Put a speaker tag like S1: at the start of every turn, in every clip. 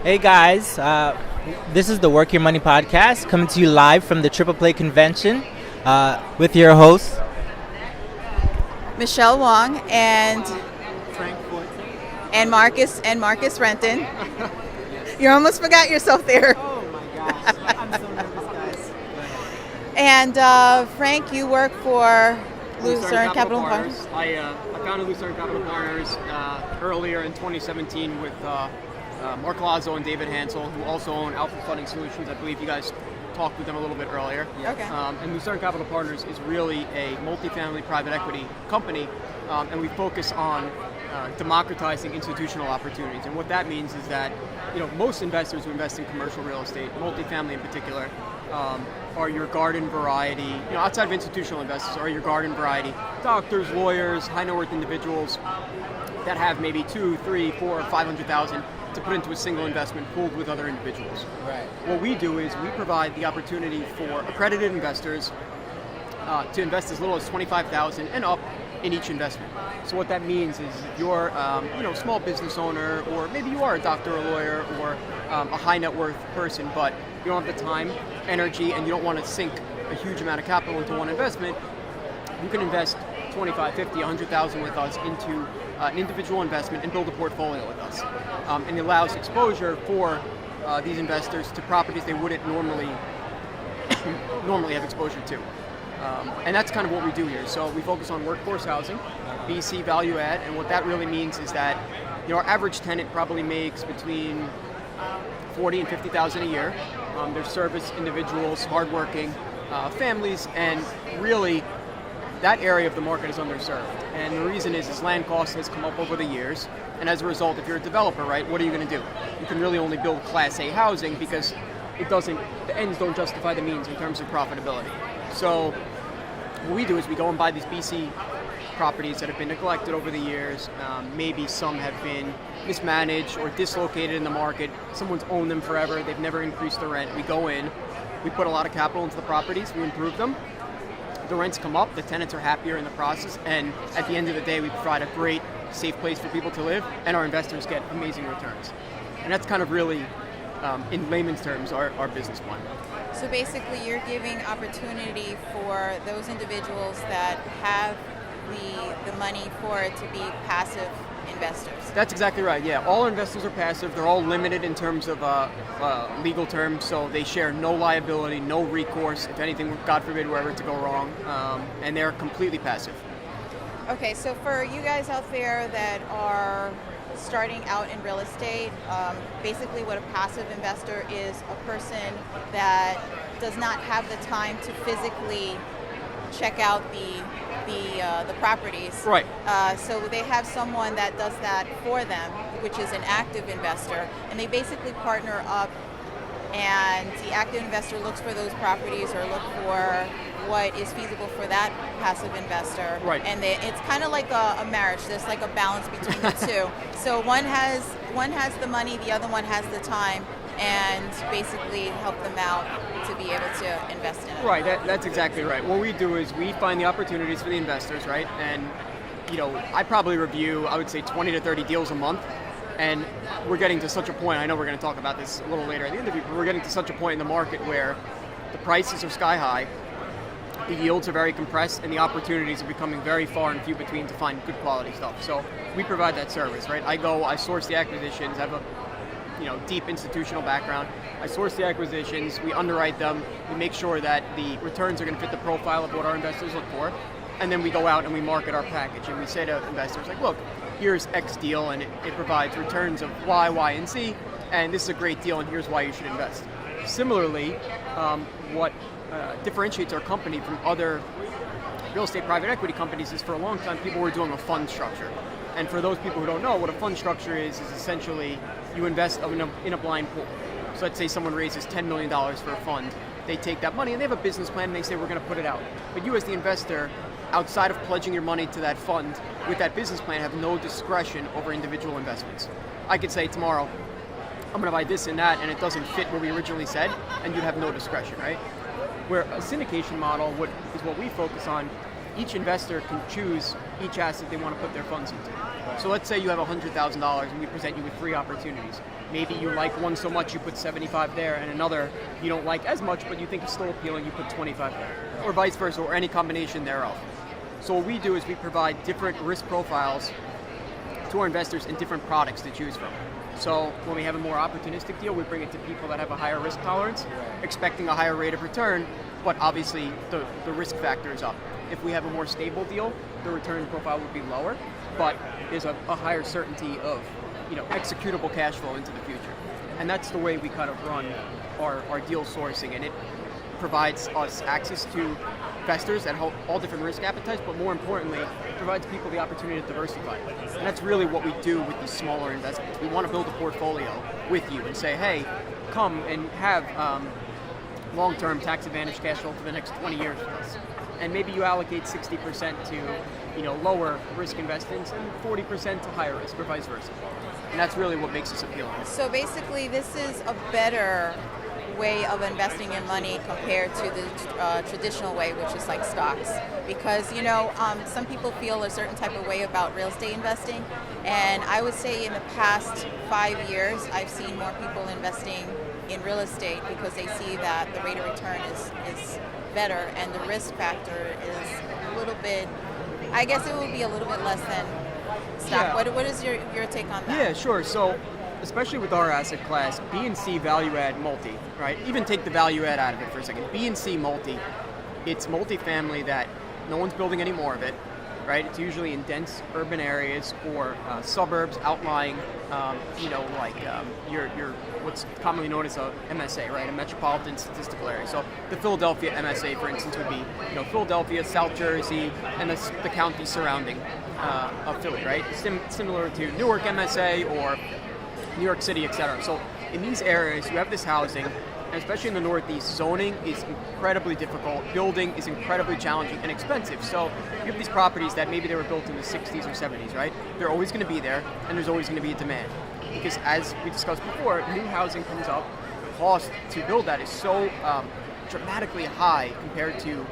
S1: Hey guys, this is the Work Your Money podcast coming to you live from the Triple Play Convention with your hosts
S2: Michelle Wong and
S3: Frank Forte.
S2: Marcus Renton. You almost forgot yourself there.
S3: Oh my gosh, I'm so nervous, guys.
S2: And Frank, you work for Lucerne Capital Partners.
S3: I founded Lucerne Capital Partners earlier in 2017 with Mark Lazo and David Hansel, who also own Alpha Funding Solutions. I believe you guys talked with them a little bit earlier.
S2: Okay.
S3: And Lucerne Capital Partners is really a multifamily private equity company, and we focus on democratizing institutional opportunities. And what that means is that most investors who invest in commercial real estate, multifamily in particular, are your garden variety, outside of institutional investors, are your garden variety doctors, lawyers, high net worth individuals that have maybe 2, 3, 4, 500,000 to put into a single investment pooled with other individuals.
S1: Right.
S3: What we do is we provide the opportunity for accredited investors to invest as little as $25,000 and up in each investment. So what that means is if you're a small business owner, or maybe you are a doctor or lawyer or a high net worth person, but you don't have the time, energy, and you don't want to sink a huge amount of capital into one investment, you can invest 25, 50, 100,000 with us into an individual investment and build a portfolio with us. And it allows exposure for these investors to properties they wouldn't normally have exposure to. And that's kind of what we do here. So we focus on workforce housing, BC value add, and what that really means is that our average tenant probably makes between $40,000 and $50,000 a year. They're service individuals, hardworking families, and really that area of the market is underserved. And the reason is land cost has come up over the years, and as a result, if you're a developer, right, what are you going to do? You can really only build Class A housing because the ends don't justify the means in terms of profitability. So what we do is we go and buy these BC properties that have been neglected over the years. Maybe some have been mismanaged or dislocated in the market. Someone's owned them forever. They've never increased the rent. We go in, we put a lot of capital into the properties, we improve them. The rents come up, the tenants are happier in the process, and at the end of the day, we provide a great, safe place for people to live, and our investors get amazing returns. And that's kind of really, in layman's terms, our business plan.
S2: So basically, you're giving opportunity for those individuals that have the money for it to be passive investors.
S3: That's exactly right, yeah. All investors are passive. They're all limited in terms of legal terms, so they share no liability, no recourse, if anything, God forbid, were ever to go wrong, and they're completely passive.
S2: Okay, so for you guys out there that are starting out in real estate, basically what a passive investor is a person that does not have the time to physically check out the properties.
S3: Right.
S2: So they have someone that does that for them, which is an active investor, and they basically partner up, and the active investor looks for those properties or look for what is feasible for that passive investor.
S3: Right.
S2: And it's kind of like a marriage. There's like a balance between the two. So one has the money, the other one has the time, and basically help them out to be able to invest in it.
S3: Right, that's exactly right. What we do is we find the opportunities for the investors, right? And, I probably review, I would say 20 to 30 deals a month. And we're getting to such a point, I know we're going to talk about this a little later in the interview, but we're getting to such a point in the market where the prices are sky high, the yields are very compressed, and the opportunities are becoming very far and few between to find good quality stuff. So we provide that service, right? I source the acquisitions, I have a deep institutional background. I source the acquisitions, we underwrite them, we make sure that the returns are going to fit the profile of what our investors look for, and then we go out and we market our package, and we say to investors, like, look, here's X deal, and it provides returns of Y, Y, and Z, and this is a great deal, and here's why you should invest. Similarly, what differentiates our company from other real estate private equity companies is for a long time people were doing a fund structure. And for those people who don't know, what a fund structure is essentially you invest in a blind pool. So let's say someone raises $10 million for a fund. They take that money and they have a business plan and they say, we're going to put it out. But you as the investor, outside of pledging your money to that fund, with that business plan, have no discretion over individual investments. I could say tomorrow, I'm going to buy this and that, and it doesn't fit what we originally said, and you'd have no discretion, right? Where a syndication model is what we focus on. each investor can choose each asset they want to put their funds into. So let's say you have $100,000 and we present you with 3 opportunities. Maybe you like one so much you put 75 there, and another you don't like as much but you think is still appealing, you put 25 there, or vice versa, or any combination thereof. So what we do is we provide different risk profiles to our investors and different products to choose from. So when we have a more opportunistic deal, we bring it to people that have a higher risk tolerance, expecting a higher rate of return, but obviously the risk factor is up. If we have a more stable deal, the return profile would be lower, but there's a higher certainty of executable cash flow into the future. And that's the way we kind of run our deal sourcing, and it provides us access to investors that hold all different risk appetites, but more importantly, provides people the opportunity to diversify. And that's really what we do with these smaller investments. We want to build a portfolio with you and say, hey, come and have long-term tax-advantaged cash flow for the next 20 years with us. And maybe you allocate 60% to lower risk investments and 40% to higher risk, or vice versa. And that's really what makes us appealing.
S2: So basically, this is a better way of investing in money compared to the traditional way, which is like stocks, because some people feel a certain type of way about real estate investing, and I would say in the past 5 years I've seen more people investing in real estate because they see that the rate of return is better and the risk factor is a little bit, I guess it would be a little bit less than stock.
S3: Yeah.
S2: What is your take on that?
S3: Yeah, sure. So especially with our asset class, B and C value add multi, right? Even take the value add out of it for a second. B and C multi, it's multifamily that no one's building any more of it, right? It's usually in dense urban areas or suburbs outlying, your what's commonly known as a MSA, right? A metropolitan statistical area. So the Philadelphia MSA, for instance, would be Philadelphia, South Jersey, and the counties surrounding of Philly, right? Similar to Newark MSA or New York City, etc. So in these areas, you have this housing, and especially in the Northeast, zoning is incredibly difficult, building is incredibly challenging and expensive. So you have these properties that maybe they were built in the 60s or 70s, right? They're always going to be there, and there's always going to be a demand. Because as we discussed before, new housing comes up, the cost to build that is so dramatically high compared to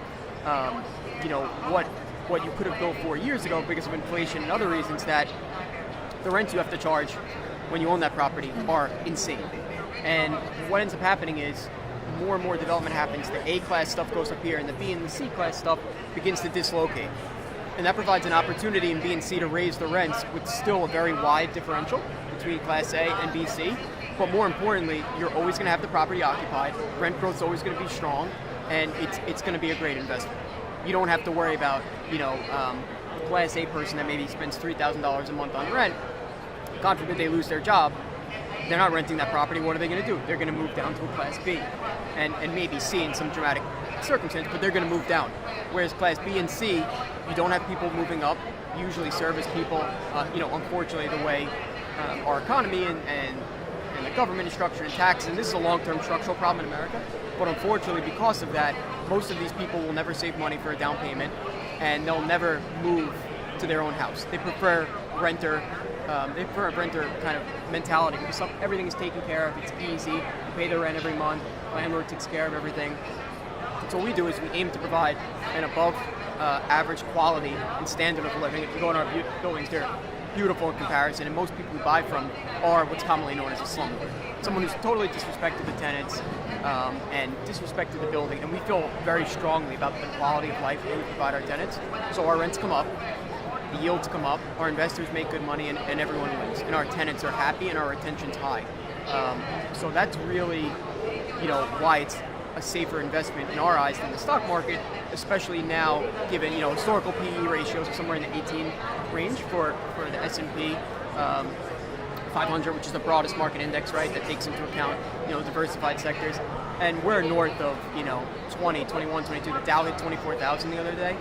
S3: what you could have built 4 years ago because of inflation and other reasons, that the rents you have to charge when you own that property are insane. And what ends up happening is more and more development happens. The A-class stuff goes up here and the B and the C-class stuff begins to dislocate. And that provides an opportunity in B and C to raise the rents with still a very wide differential between Class A and B, C. But more importantly, you're always going to have the property occupied. Rent growth is always going to be strong, and it's going to be a great investment. You don't have to worry about a Class A person that maybe spends $3,000 a month on rent. God forbid they lose their job, they're not renting that property. What are they going to do? They're going to move down to a Class B and maybe C in some dramatic circumstance, but they're going to move down. Whereas Class B and C, you don't have people moving up. Usually service people, unfortunately the way our economy and the government is structured and taxes, and this is a long-term structural problem in America, but unfortunately because of that, most of these people will never save money for a down payment, and they'll never move to their own house. They prefer a renter kind of mentality because everything is taken care of, it's easy, you pay the rent every month, landlord takes care of everything. So what we do is we aim to provide an above average quality and standard of living. If you go in our buildings, they're beautiful in comparison, and most people we buy from are what's commonly known as a slumlord. Someone who's totally disrespected the tenants and disrespected the building, and we feel very strongly about the quality of life that we provide our tenants. So our rents come up, the yields come up, our investors make good money, and everyone wins. And our tenants are happy and our retention's high. So that's really, why it's a safer investment in our eyes than the stock market, especially now given, historical PE ratios are somewhere in the 18 range for the S&P 500, which is the broadest market index, right, that takes into account, diversified sectors. And we're north of, 20, 21, 22. The Dow hit 24,000 the other day.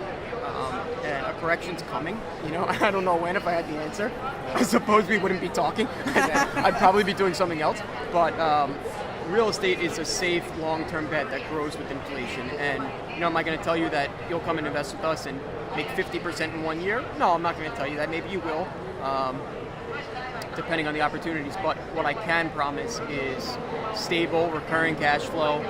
S3: And a correction's coming. I don't know when. If I had the answer, I suppose we wouldn't be talking. I'd probably be doing something else. But real estate is a safe, long-term bet that grows with inflation. And am I going to tell you that you'll come and invest with us and make 50% in 1 year? No, I'm not going to tell you that. Maybe you will, depending on the opportunities. But what I can promise is stable, recurring cash flow,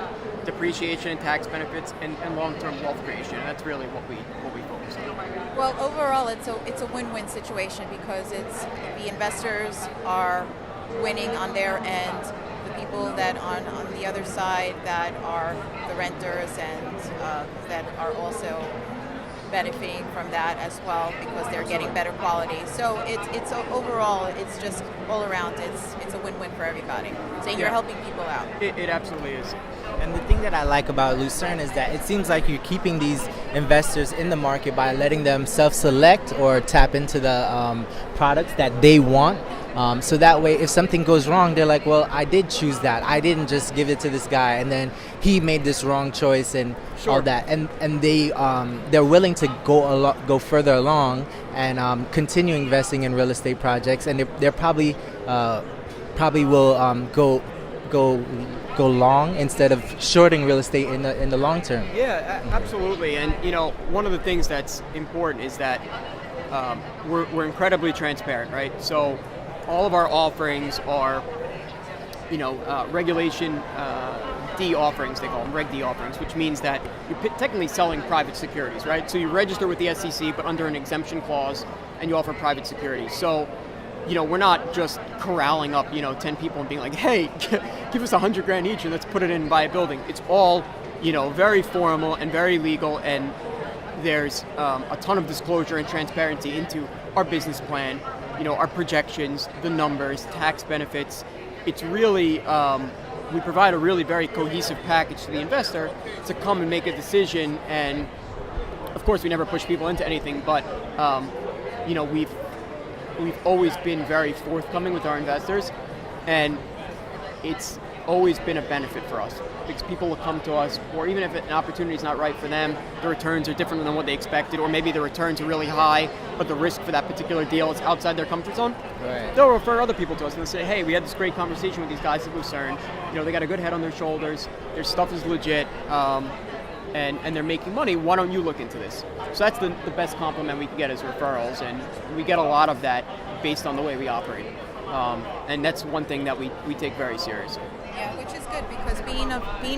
S3: depreciation and tax benefits, and long-term wealth creation. And that's really what we focus on.
S2: Well, overall, it's a win-win situation because it's the investors are winning on their end, the people that on the other side that are the renters and that are also benefiting from that as well because they're getting better quality. So it's overall, it's just all around, it's a win-win for everybody. So you're helping people out.
S3: It absolutely is.
S1: And the thing that I like about Lucerne is that it seems like you're keeping these investors in the market by letting them self-select or tap into the products that they want. So that way, if something goes wrong, they're like, well, I did choose that. I didn't just give it to this guy, and then he made this wrong choice and all that. And they're willing to go further along and continue investing in real estate projects, and they're probably will go long instead of shorting real estate in the long term.
S3: Yeah, absolutely. And one of the things that's important is that we're incredibly transparent, right? So all of our offerings are, Regulation D offerings, they call them Reg D offerings, which means that you're technically selling private securities, right? So you register with the SEC, but under an exemption clause, and you offer private securities. So, we're not just corralling up, 10 people and being like, hey, give us $100,000 each and let's put it in and buy a building. It's all, very formal and very legal, and there's a ton of disclosure and transparency into our business plan, our projections, the numbers, tax benefits. It's really, we provide a really very cohesive package to the investor to come and make a decision. And of course, we never push people into anything, but we've always been very forthcoming with our investors, and it's always been a benefit for us because people will come to us, or even if an opportunity is not right for them, the returns are different than what they expected, or maybe the returns are really high, but the risk for that particular deal is outside their comfort zone.
S1: Right.
S3: They'll refer other people to us and they'll say, hey, we had this great conversation with these guys at Lucerne. They got a good head on their shoulders, their stuff is legit, and they're making money. Why don't you look into this? So that's the best compliment we can get as referrals, and we get a lot of that based on the way we operate. And that's one thing that we take very seriously.
S2: Yeah, which is good because being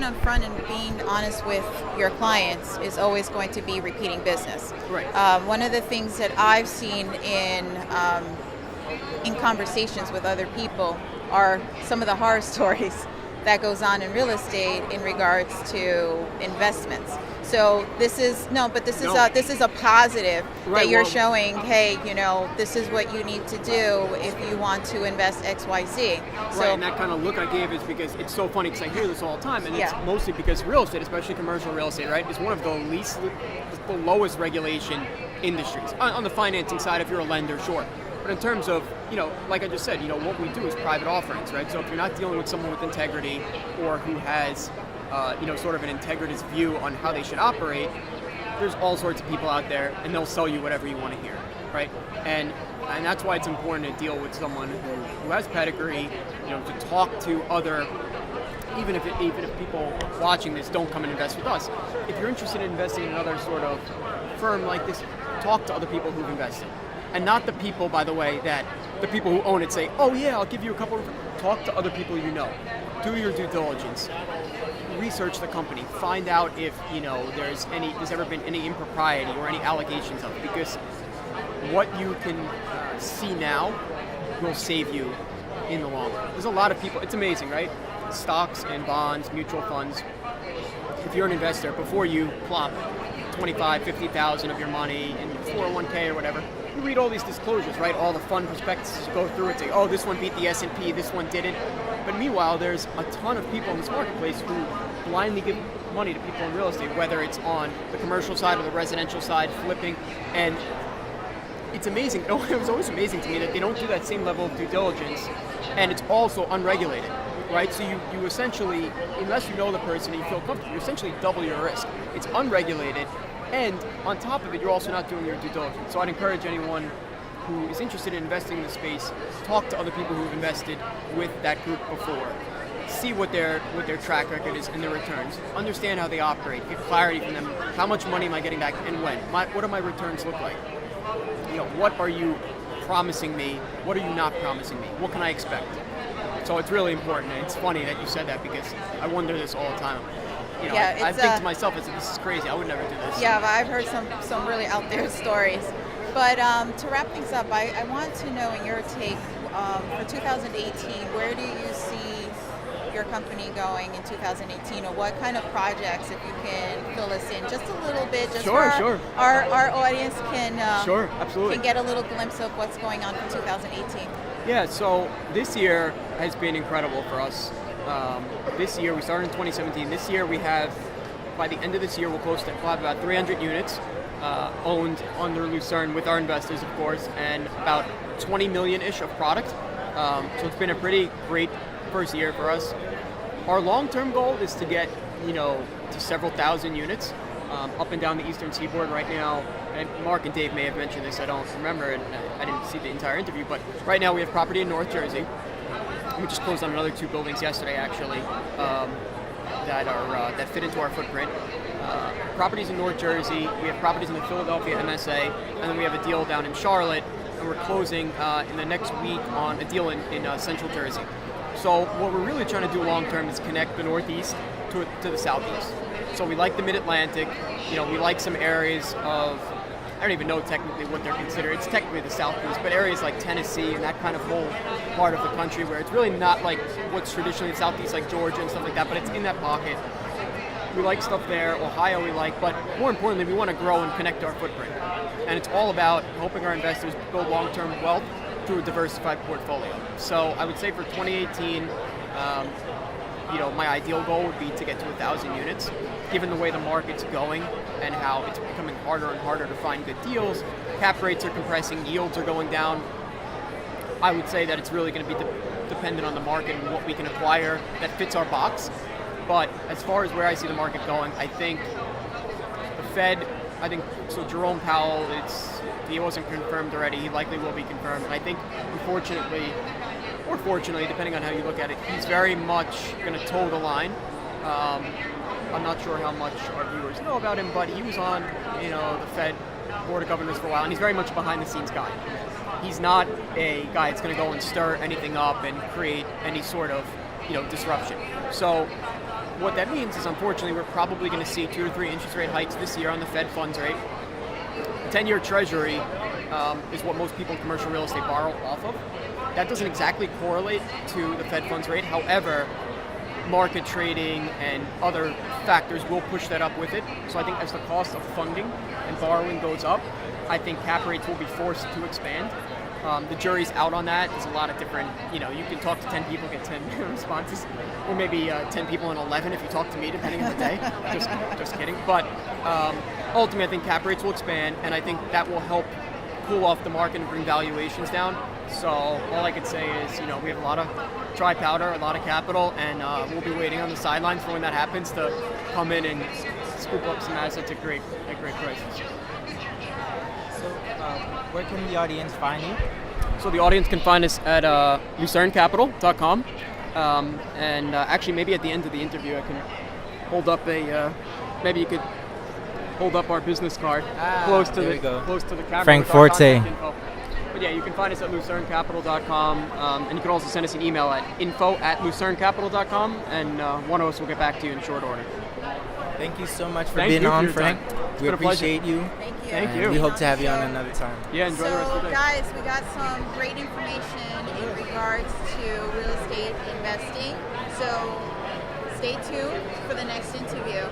S2: upfront and being honest with your clients is always going to be repeating business.
S3: Right.
S2: One of the things that I've seen in conversations with other people are some of the horror stories that goes on in real estate in regards to investments. So this is a positive that you're showing, hey, this is what you need to do if you want to invest XYZ. So,
S3: right, and that kind of look I gave is because it's so funny because I hear this all the time, and it's mostly because real estate, especially commercial real estate, right, is one of the lowest regulation industries. On the financing side, if you're a lender, sure. But in terms of, like I just said, what we do is private offerings, right? So if you're not dealing with someone with integrity or who has sort of an integritous view on how they should operate, there's all sorts of people out there, and they'll sell you whatever you want to hear, right? And that's why it's important to deal with someone who has pedigree, to talk to other, even if people watching this don't come and invest with us. If you're interested in investing in another sort of firm like this, talk to other people who've invested. And not the people, by the way, that the people who own it say, oh yeah, I'll give you a couple of... Talk to other people you know. Do your due diligence. Research the company. Find out if, there's ever been any impropriety or any allegations of it. Because what you can see now will save you in the long run. There's a lot of people, it's amazing, right? Stocks and bonds, mutual funds. If you're an investor, before you plop 25, 50,000 of your money in 401k or whatever, you read all these disclosures, right? All the fund prospectuses, you go through it, say, oh, this one beat the S&P, this one didn't. But meanwhile, there's a ton of people in this marketplace who blindly give money to people in real estate, whether it's on the commercial side or the residential side, flipping. And it's amazing. It was always amazing to me that they don't do that same level of due diligence, and it's also unregulated, right? So you essentially, unless you know the person and you feel comfortable, you essentially double your risk. It's unregulated. And on top of it, you're also not doing your due diligence. So I'd encourage anyone who is interested in investing in the space, talk to other people who've invested with that group before. See what their track record is and their returns. Understand how they operate. Get clarity from them. How much money am I getting back and when? What do my returns look like? What are you promising me? What are you not promising me? What can I expect? So it's really important. And it's funny that you said that because I wonder this all the time. you know,
S2: Yeah,
S3: I
S2: it's,
S3: think to myself, I said, this is crazy. I would never do this.
S2: Yeah, but I've heard some really out there stories. But to wrap things up, I want to know in your take for 2018, where do you see your company going in 2018, or what kind of projects, if you can fill us in just a little bit, just
S3: Sure,
S2: so
S3: sure.
S2: our audience can
S3: Sure, absolutely.
S2: can get a little glimpse of what's going on for 2018.
S3: Yeah, so this year has been incredible for us. This year, we started in 2017. This year, we have, by the end of this year, we'll have about 300 units owned under Lucerne with our investors, of course, and about 20 million-ish of product. So it's been a pretty great first year for us. Our long-term goal is to get, to several thousand units up and down the eastern seaboard right now. And Mark and Dave may have mentioned this, I don't remember, and I didn't see the entire interview, but right now we have property in North Jersey. We just closed on another 2 buildings yesterday, actually, that fit into our footprint. Properties in North Jersey, we have properties in the Philadelphia MSA, and then we have a deal down in Charlotte, and we're closing in the next week on a deal in Central Jersey. So what we're really trying to do long term is connect the Northeast to the Southeast. So we like the Mid-Atlantic, we like some areas of, I don't even know technically what they're considered. It's technically the Southeast, but areas like Tennessee and that kind of whole part of the country where it's really not like what's traditionally the Southeast, like Georgia and stuff like that, but it's in that pocket. We like stuff there. Ohio we like, but more importantly, we want to grow and connect our footprint. And it's all about helping our investors build long-term wealth through a diversified portfolio. So I would say for 2018, my ideal goal would be to get to 1,000 units. Given the way the market's going and how it's becoming harder and harder to find good deals, cap rates are compressing, yields are going down. I would say that it's really going to be dependent on the market and what we can acquire that fits our box. But as far as where I see the market going, I think the Fed, so Jerome Powell, he wasn't confirmed already, he likely will be confirmed. And I think, unfortunately, or fortunately, depending on how you look at it, he's very much going to toe the line. I'm not sure how much our viewers know about him, but he was on, the Fed Board of Governors for a while, and he's very much a behind-the-scenes guy. He's not a guy that's going to go and stir anything up and create any sort of, disruption. So what that means is, unfortunately, we're probably going to see 2 to 3 interest rate hikes this year on the Fed funds rate. The 10-year Treasury is what most people in commercial real estate borrow off of. That doesn't exactly correlate to the Fed funds rate. However, market trading and other factors will push that up with it. So I think as the cost of funding and borrowing goes up, I think cap rates will be forced to expand. The jury's out on that. There's a lot of different, you can talk to 10 people, get 10 responses, or maybe 10 people and 11 if you talk to me, depending on the day. Just kidding. But ultimately, I think cap rates will expand, and I think that will help cool off the market and bring valuations down. So all I could say is, we have a lot of dry powder, a lot of capital, and we'll be waiting on the sidelines for when that happens to come in and scoop up some assets at great prices.
S1: So where can the audience find you?
S3: So the audience can find us at lucernecapital.com. And actually, maybe at the end of the interview, I can hold up maybe you could hold up our business card close to the camera.
S1: Frank Forte.
S3: But yeah, you can find us at lucernecapital.com, and you can also send us an email at info@lucernecapital.com, and one of us will get back to you in short order.
S1: Thank you so much for being on, Frank. We appreciate you.
S2: Thank you.
S3: You.
S1: We hope to have you on another time.
S3: Yeah, enjoy the rest of the day.
S2: Guys, we got some great information in regards to real estate investing. So stay tuned for the next interview.